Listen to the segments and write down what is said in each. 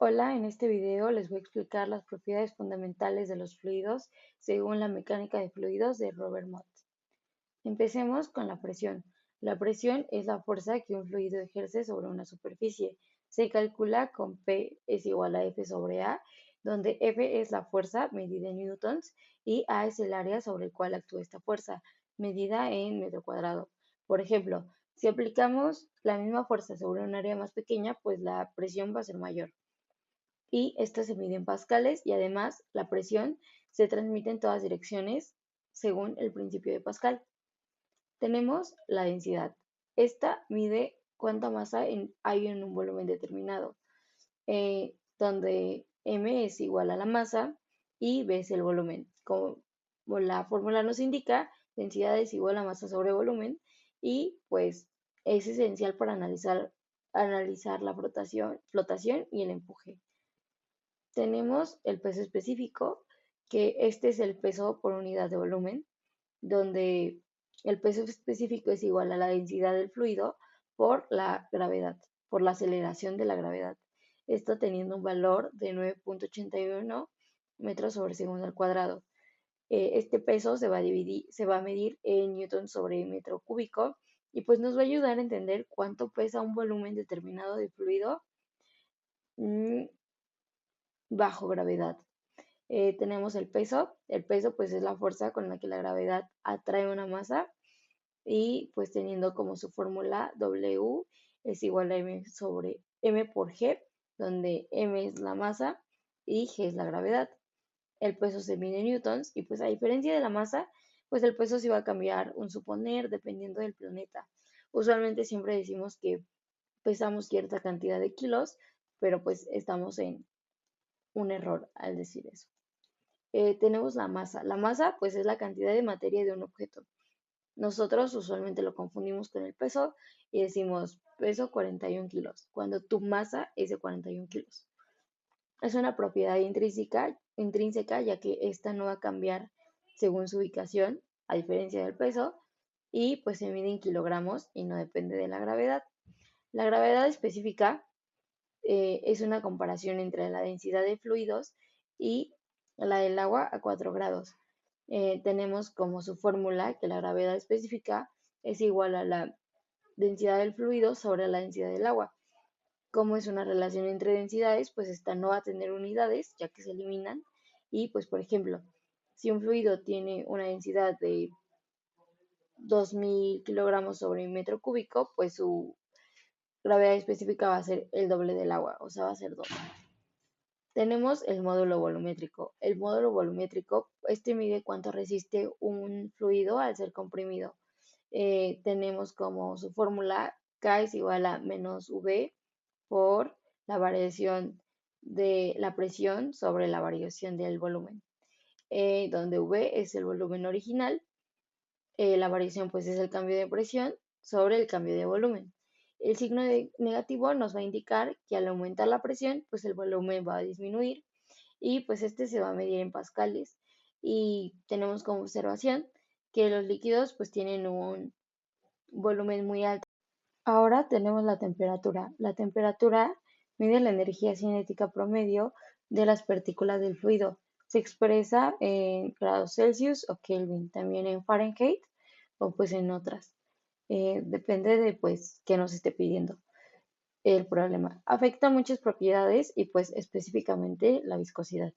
Hola, en este video les voy a explicar las propiedades fundamentales de los fluidos según la mecánica de fluidos de Robert Mott. Empecemos con la presión. La presión es la fuerza que un fluido ejerce sobre una superficie. Se calcula con P es igual a F sobre A, donde F es la fuerza medida en newtons y A es el área sobre el cual actúa esta fuerza, medida en metro cuadrado. Por ejemplo, si aplicamos la misma fuerza sobre un área más pequeña, pues la presión va a ser mayor y esta se mide en pascales y además la presión se transmite en todas direcciones según el principio de Pascal. Tenemos la densidad. Esta mide cuánta masa hay en un volumen determinado, donde m es igual a la masa y b es el volumen. Como la fórmula nos indica, densidad es igual a masa sobre volumen y pues es esencial para analizar la flotación y el empuje. Tenemos el peso específico, que este es el peso por unidad de volumen, donde el peso específico es igual a la densidad del fluido por la gravedad, por la aceleración de la gravedad. Esto teniendo un valor de 9.81 metros sobre segundo al cuadrado. Este peso se va a medir en newtons sobre metro cúbico y pues nos va a ayudar a entender cuánto pesa un volumen determinado de fluido bajo gravedad. Tenemos el peso pues es la fuerza con la que la gravedad atrae una masa y pues teniendo como su fórmula W es igual a m sobre m por g, donde m es la masa y g es la gravedad. El peso se mide en newtons y pues a diferencia de la masa, pues el peso sí va a cambiar un suponer dependiendo del planeta. Usualmente siempre decimos que pesamos cierta cantidad de kilos, pero pues estamos en un error al decir eso. Tenemos la masa. La masa, pues, es la cantidad de materia de un objeto. Nosotros usualmente lo confundimos con el peso y decimos peso 41 kilos, cuando tu masa es de 41 kilos. Es una propiedad intrínseca, ya que esta no va a cambiar según su ubicación, a diferencia del peso, y pues se mide en kilogramos y no depende de la gravedad. La gravedad específica es una comparación entre la densidad de fluidos y la del agua a 4 grados. Tenemos como su fórmula que la gravedad específica es igual a la densidad del fluido sobre la densidad del agua. Como es una relación entre densidades, pues esta no va a tener unidades, ya que se eliminan. Y pues, por ejemplo, si un fluido tiene una densidad de 2000 kilogramos sobre metro cúbico, pues su gravedad específica va a ser el doble del agua, o sea, va a ser 2. Tenemos el módulo volumétrico. El módulo volumétrico, este mide cuánto resiste un fluido al ser comprimido. Tenemos como su fórmula K es igual a menos V por la variación de la presión sobre la variación del volumen, donde V es el volumen original, la variación pues es el cambio de presión sobre el cambio de volumen. El signo negativo nos va a indicar que al aumentar la presión, pues el volumen va a disminuir y pues este se va a medir en pascales. Y tenemos como observación que los líquidos pues tienen un volumen muy alto. Ahora tenemos la temperatura. La temperatura mide la energía cinética promedio de las partículas del fluido. Se expresa en grados Celsius o Kelvin, también en Fahrenheit o pues en otras. Depende de pues qué nos esté pidiendo el problema. Afecta muchas propiedades y pues específicamente la viscosidad,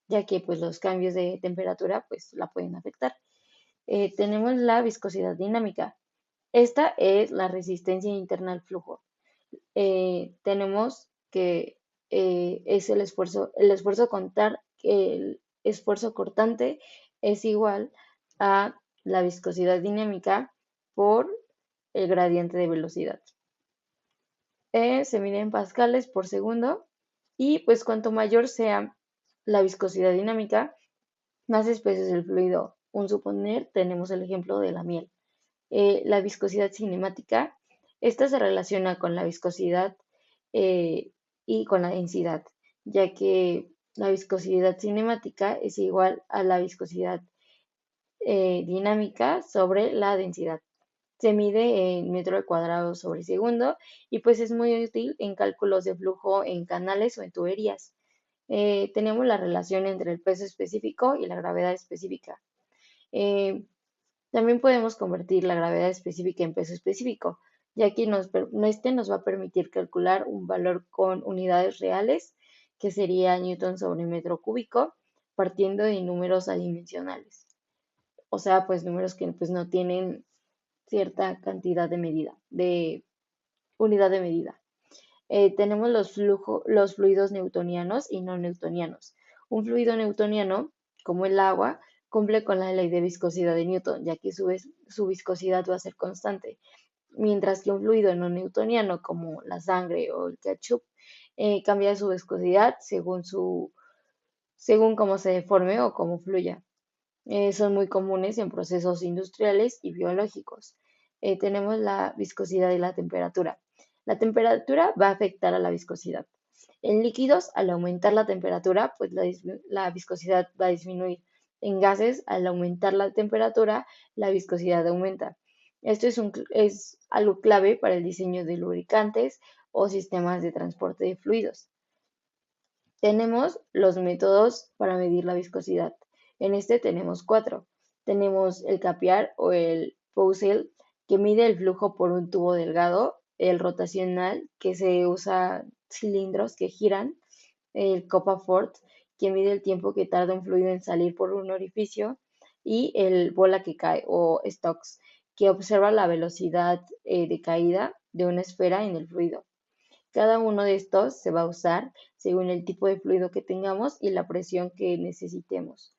ya que pues los cambios de temperatura pues la pueden afectar. Tenemos la viscosidad dinámica. Esta es la resistencia interna al flujo. Tenemos que es el esfuerzo cortante es igual a la viscosidad dinámica por el gradiente de velocidad. Se mide en pascales por segundo y pues cuanto mayor sea la viscosidad dinámica, más espeso es el fluido. Un suponer, tenemos el ejemplo de la miel. La viscosidad cinemática, esta se relaciona con la viscosidad y con la densidad, ya que la viscosidad cinemática es igual a la viscosidad dinámica sobre la densidad. Se mide en metro cuadrado sobre segundo y pues es muy útil en cálculos de flujo en canales o en tuberías. Tenemos la relación entre el peso específico y la gravedad específica. Eh, También podemos convertir la gravedad específica en peso específico, ya que este nos va a permitir calcular un valor con unidades reales, que sería newton sobre metro cúbico, partiendo de números adimensionales. O sea, pues números que pues no tienen cierta cantidad de medida, de unidad de medida. Tenemos los fluidos newtonianos y no newtonianos. Un fluido newtoniano, como el agua, cumple con la ley de viscosidad de Newton, ya que su viscosidad va a ser constante, mientras que un fluido no newtoniano, como la sangre o el ketchup, cambia su viscosidad según cómo se deforme o cómo fluya. Son muy comunes en procesos industriales y biológicos. Tenemos la viscosidad y la temperatura. La temperatura va a afectar a la viscosidad. En líquidos, al aumentar la temperatura, pues la viscosidad va a disminuir. En gases, al aumentar la temperatura, la viscosidad aumenta. Esto es algo clave para el diseño de lubricantes o sistemas de transporte de fluidos. Tenemos los métodos para medir la viscosidad. En este tenemos cuatro. Tenemos el capiar o el Poiseuille, que mide el flujo por un tubo delgado, el rotacional, que se usa cilindros que giran, el Copperfort, que mide el tiempo que tarda un fluido en salir por un orificio, y el bola que cae o Stokes, que observa la velocidad de caída de una esfera en el fluido. Cada uno de estos se va a usar según el tipo de fluido que tengamos y la presión que necesitemos.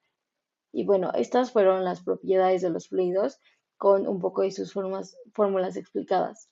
Y bueno, estas fueron las propiedades de los fluidos con un poco de sus fórmulas explicadas.